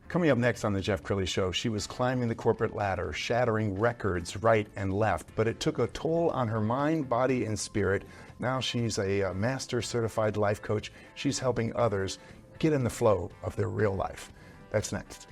Coming up next on The Jeff Crilley Show, she was climbing the corporate ladder, shattering records right and left, but it took a toll on her mind, body, and spirit. Now she's a master certified life coach. She's helping others get in the flow of their real life. That's next.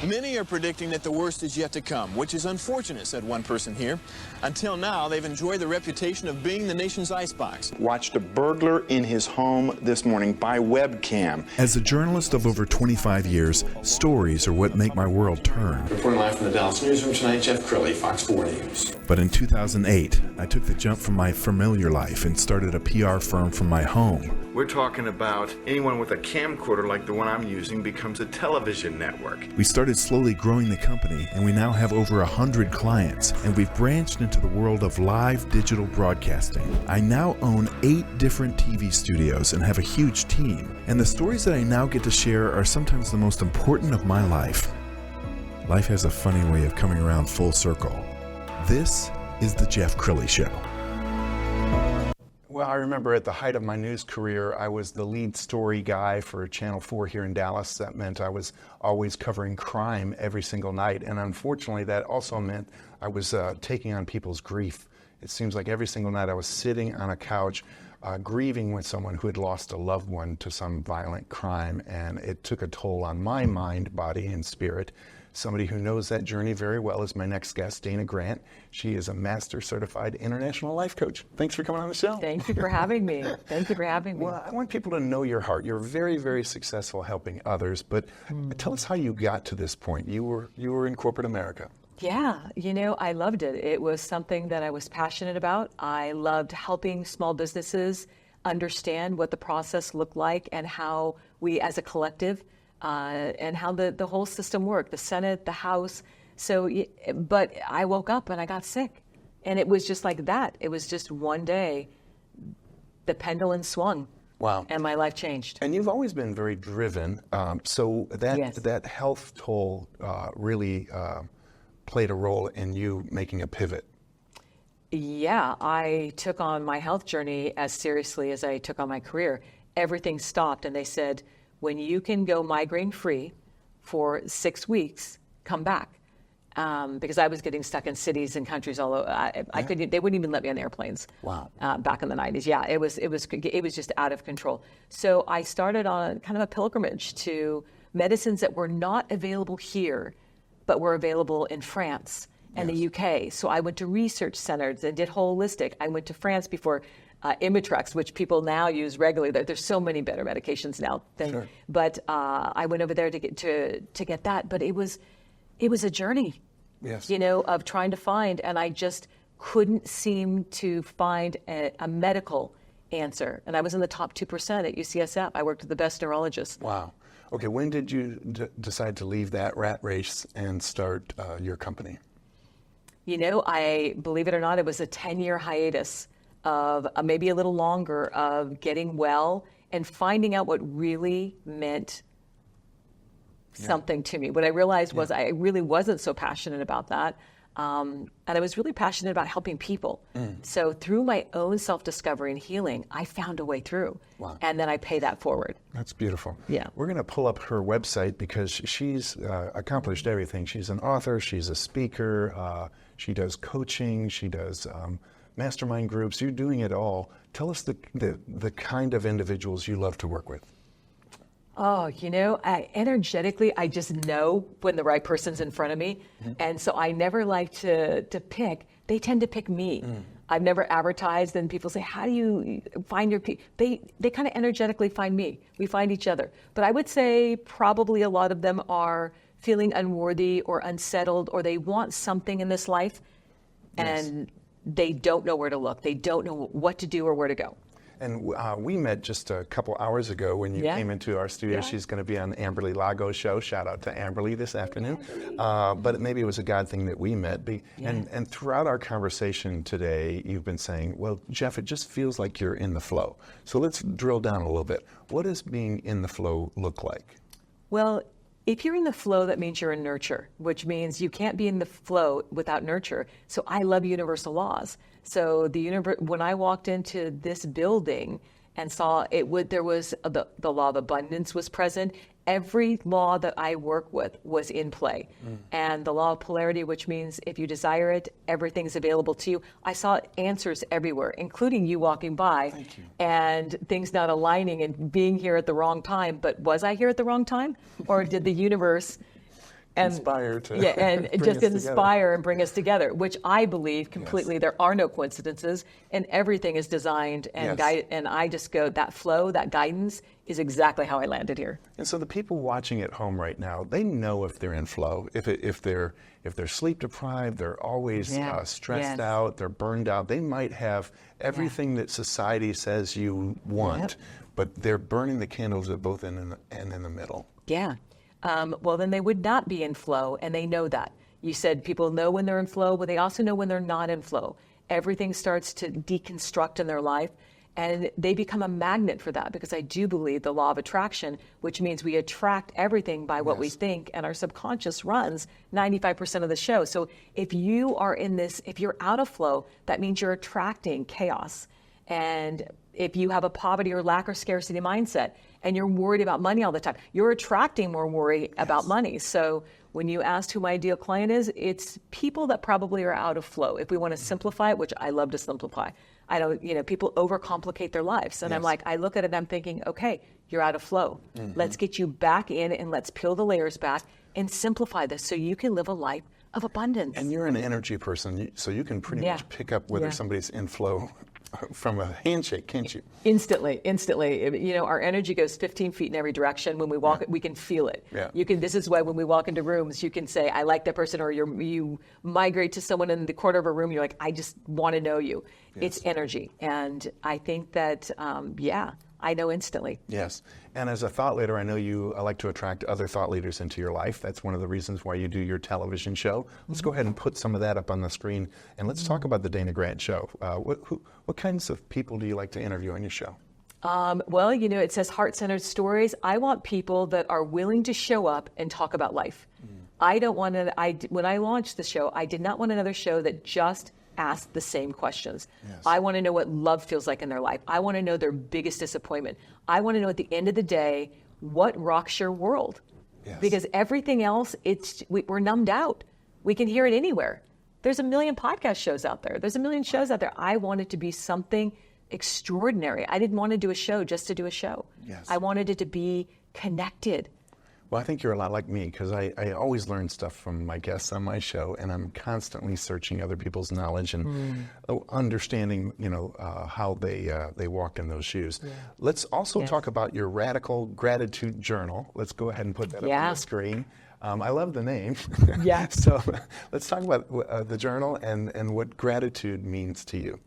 Many are predicting that the worst is yet to come, which is unfortunate, said one person here. Until now, they've enjoyed the reputation of being the nation's icebox. Watched a burglar in his home this morning by webcam. As a journalist of over 25 years, stories are what make my world turn. Reporting live from the Dallas newsroom tonight, Jeff Crilley, Fox 4 News. But in 2008, I took the jump from my familiar life and started a PR firm from my home. We're talking about anyone with a camcorder like the one I'm using becomes a television network. We started slowly growing the company, and we now have over 100 clients, and we've branched into the world of live digital broadcasting. I now own 8 different TV studios and have a huge team, and the stories that I now get to share are sometimes the most important of my life. Life has a funny way of coming around full circle. This is The Jeff Crilley Show. Well, I remember at the height of my news career, I was the lead story guy for Channel 4 here in Dallas. That meant I was always covering crime every single night. And unfortunately, that also meant I was taking on people's grief. It seems like every single night I was sitting on a couch grieving with someone who had lost a loved one to some violent crime. And it took a toll on my mind, body, and spirit. Somebody who knows that journey very well is my next guest, Dana Grant. She is a master certified international life coach. Thanks for coming on the show. Thank you for having me. Thank you for having me. Well, I want people to know your heart. You're very, very successful helping others, but tell us how you got to this point. You were in corporate America. Yeah, I loved it. It was something that I was passionate about. I loved helping small businesses understand what the process looked like and how we as a collective and how the whole system worked, the Senate, the House. But I woke up and I got sick. And it was just like that. It was just one day, the pendulum swung. Wow. And my life changed. And you've always been very driven. So that health toll really played a role in you making a pivot. Yeah, I took on my health journey as seriously as I took on my career. Everything stopped and they said, when you can go migraine free for 6 weeks, come back. Because I was getting stuck in cities and countries all over. I couldn't. They wouldn't even let me on airplanes. Wow. Back in the 90s. Yeah, it was just out of control. So I started on kind of a pilgrimage to medicines that were not available here, but were available in France and the UK. So I went to research centers and did holistic. I went to France before Imitrex, which people now use regularly. There's so many better medications now. But I went over there to get that. But it was a journey. Yes. Of trying to find, and I just couldn't seem to find a medical answer. And I was in the top 2% at UCSF. I worked with the best neurologists. Wow. Okay, when did you decide to leave that rat race and start your company? I believe it or not, it was a 10-year hiatus of maybe a little longer of getting well and finding out what really meant something to me. What I realized was I really wasn't so passionate about that. And I was really passionate about helping people. So through my own self-discovery and healing, I found a way through. Wow. And then I pay that forward. That's beautiful. Yeah. We're going to pull up her website because she's accomplished everything. She's an author, she's a speaker, she does coaching, she does mastermind groups. You're doing it all. Tell us the kind of individuals you love to work with. Oh, energetically, I just know when the right person's in front of me. And so I never like to pick. They tend to pick me. I've never advertised, and people say, how do you find your people? They kind of energetically find me. We find each other. But I would say probably a lot of them are feeling unworthy or unsettled, or they want something in this life, and they don't know where to look. They don't know what to do or where to go. And we met just a couple hours ago when you came into our studio. She's going to be on Amberly Lago's show. Shout out to Amberly this afternoon. But maybe it was a God thing that we met. And throughout our conversation today, you've been saying, well, Jeff, it just feels like you're in the flow. So let's drill down a little bit. What does being in the flow look like? Well, if you're in the flow, that means you're in nurture, which means you can't be in the flow without nurture. So I love universal laws. So when I walked into this building, and saw there was the law of abundance was present. Every law that I work with was in play. And the law of polarity, which means if you desire it, everything's available to you. I saw answers everywhere, including you walking by. Thank you. And things not aligning and being here at the wrong time. But was I here at the wrong time? Or did the universe Inspire to and bring just us inspire and bring us together, which I believe completely. There are no coincidences, and everything is designed and guided. And I just go, that flow, that guidance is exactly how I landed here. And so the people watching at home right now, they know if they're in flow. If they're sleep deprived, they're always stressed out, they're burned out. They might have everything that society says you want, but they're burning the candles at both end and in the middle. Yeah. Well, then they would not be in flow, and they know that. You said people know when they're in flow, but they also know when they're not in flow. Everything starts to deconstruct in their life, and they become a magnet for that, because I do believe the law of attraction, which means we attract everything by what we think, and our subconscious runs 95% of the show. So if you are if you're out of flow, that means you're attracting chaos. And if you have a poverty or lack or scarcity mindset, and you're worried about money all the time, you're attracting more worry about money. So when you asked who my ideal client is, it's people that probably are out of flow. If we want to simplify it, which I love to simplify, I know, people overcomplicate their lives. And I'm like, I look at it and I'm thinking, okay, you're out of flow. Let's get you back in, and let's peel the layers back and simplify this so you can live a life of abundance. And you're an energy person, so you can pretty much pick up whether somebody's in flow from a handshake, can't you? Instantly. Our energy goes 15 feet in every direction. When we walk, we can feel it. Yeah. This is why when we walk into rooms, you can say, I like that person, or you migrate to someone in the corner of a room, you're like, I just want to know you. It's energy. And I think that, I know instantly. Yes. And as a thought leader, I know you like to attract other thought leaders into your life. That's one of the reasons why you do your television show. Let's go ahead and put some of that up on the screen, and let's talk about the Dana Grant Show. What kinds of people do you like to interview on your show? Well, it says heart-centered stories. I want people that are willing to show up and talk about life. I don't want to, when I launched the show, I did not want another show that just asked the same questions. I want to know what love feels like in their life. I want to know their biggest disappointment. I want to know at the end of the day, what rocks your world? Because everything else, we're numbed out. We can hear it anywhere. There's a million podcast shows out there. There's a million shows out there. I want it to be something extraordinary. I didn't want to do a show just to do a show. I wanted it to be connected. Well, I think you're a lot like me, because I always learn stuff from my guests on my show, and I'm constantly searching other people's knowledge and understanding, how they walked in those shoes. Let's also talk about your Radical Gratitude Journal. Let's go ahead and put that up on the screen. I love the name. So let's talk about the journal and what gratitude means to you.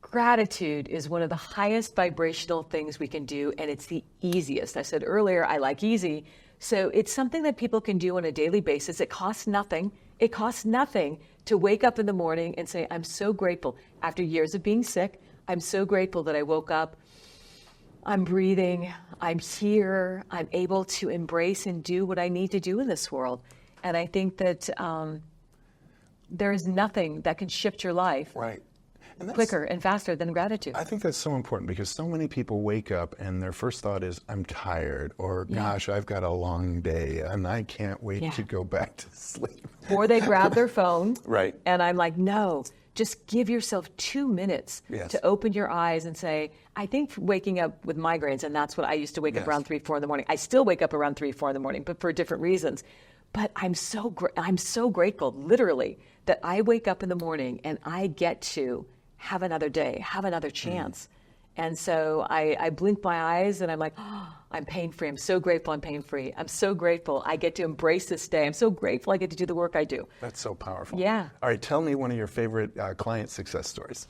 Gratitude is one of the highest vibrational things we can do, and it's the easiest. I said earlier, I like easy. So it's something that people can do on a daily basis. It costs nothing. It costs nothing to wake up in the morning and say, I'm so grateful. After years of being sick, I'm so grateful that I woke up. I'm breathing. I'm here. I'm able to embrace and do what I need to do in this world. And I think that there is nothing that can shift your life quicker and faster than gratitude. I think that's so important, because so many people wake up and their first thought is, I'm tired, or gosh, I've got a long day and I can't wait to go back to sleep. Or they grab their phone. Right. And I'm like, no, just give yourself 2 minutes to open your eyes and say, I think waking up with migraines, and that's what I used to wake up around 3, 4 in the morning. I still wake up around 3, 4 in the morning, but for different reasons. But I'm so grateful, literally, that I wake up in the morning and I get to have another day, have another chance. And so I blink my eyes and I'm like, I'm pain-free. I'm so grateful I'm pain-free. I'm so grateful I get to embrace this day. I'm so grateful I get to do the work I do. That's so powerful. Yeah. All right, tell me one of your favorite client success stories.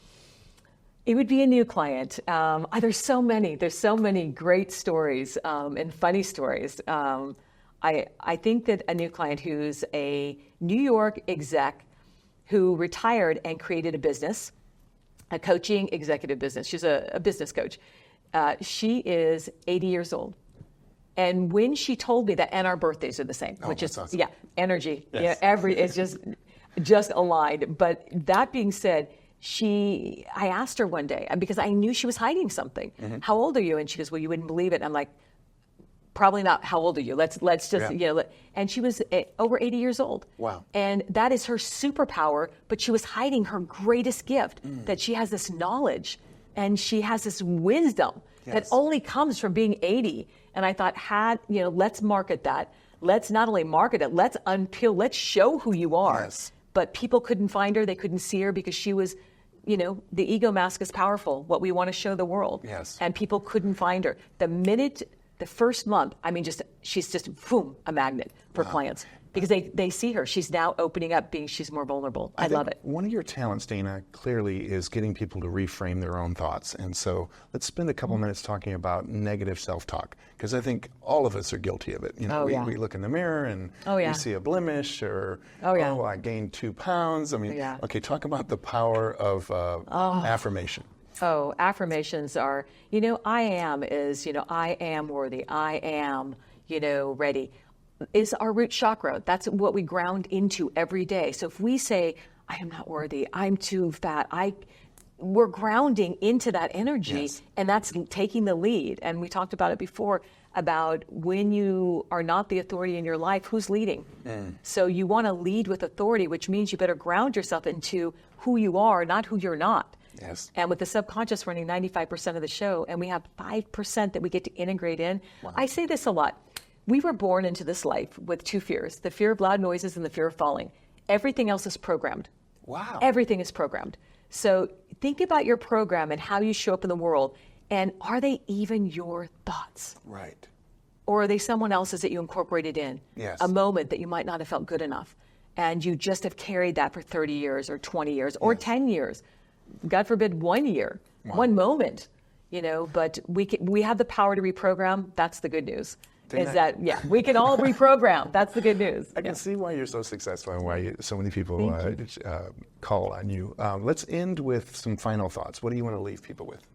It would be a new client. There's so many. There's so many great stories and funny stories. I think that a new client who's a New York exec who retired and created a business, a coaching executive business. She's a business coach. She is 80 years old. And when she told me that, and our birthdays are the same, which is, awesome. Energy. Yes. It's just aligned. But that being said, I asked her one day, because I knew she was hiding something. How old are you? And she goes, well, you wouldn't believe it. And I'm like, probably not. How old are you? Let's just, and she was over 80 years old. Wow. And that is her superpower, but she was hiding her greatest gift, that she has this knowledge and she has this wisdom that only comes from being 80. And I thought, let's market that. Let's not only market it, let's unpeel, let's show who you are. Yes. But people couldn't find her. They couldn't see her because she was, the ego mask is powerful, what we want to show the world. Yes. And people couldn't find her. The first month, she's just, boom, a magnet for clients. Because they see her. She's now opening up, she's more vulnerable. I love it. One of your talents, Dana, clearly is getting people to reframe their own thoughts. And so let's spend a couple minutes talking about negative self-talk, because I think all of us are guilty of it. We look in the mirror and we see a blemish, or, I gained 2 pounds. Okay, talk about the power of affirmation. Oh, affirmations are, I am is, I am worthy. I am, ready. Is our root chakra. That's what we ground into every day. So if we say, I am not worthy, I'm too fat, we're grounding into that energy, and that's taking the lead. And we talked about it before, about when you are not the authority in your life, who's leading? So you want to lead with authority, which means you better ground yourself into who you are, not who you're not. Yes. And with the subconscious running 95% of the show, and we have 5% that we get to integrate in. Wow. I say this a lot. We were born into this life with 2 fears, the fear of loud noises and the fear of falling. Everything else is programmed. Wow. Everything is programmed. So think about your program and how you show up in the world. And are they even your thoughts? Right. Or are they someone else's that you incorporated in? Yes. A moment that you might not have felt good enough. And you just have carried that for 30 years or 20 years or 10 years. God forbid, 1 year, one moment, but we have the power to reprogram. That's the good news. We can all reprogram. That's the good news. I can see why you're so successful and why so many people call on you. Let's end with some final thoughts. What do you want to leave people with?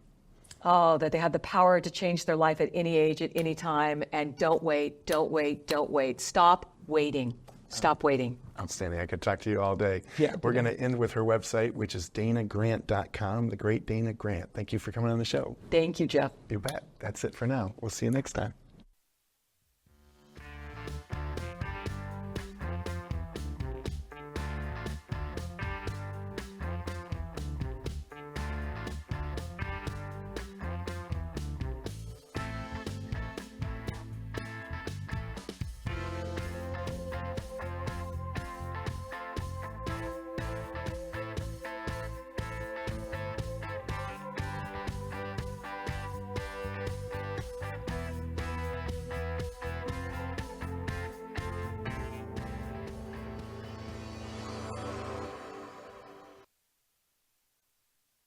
Oh, that they have the power to change their life at any age, at any time. And don't wait, don't wait, don't wait. Stop waiting. Stop waiting. Outstanding. I could talk to you all day. Yeah. We're going to end with her website, which is danagrant.com, the great Dana Grant. Thank you for coming on the show. Thank you, Jeff. You bet. That's it for now. We'll see you next time.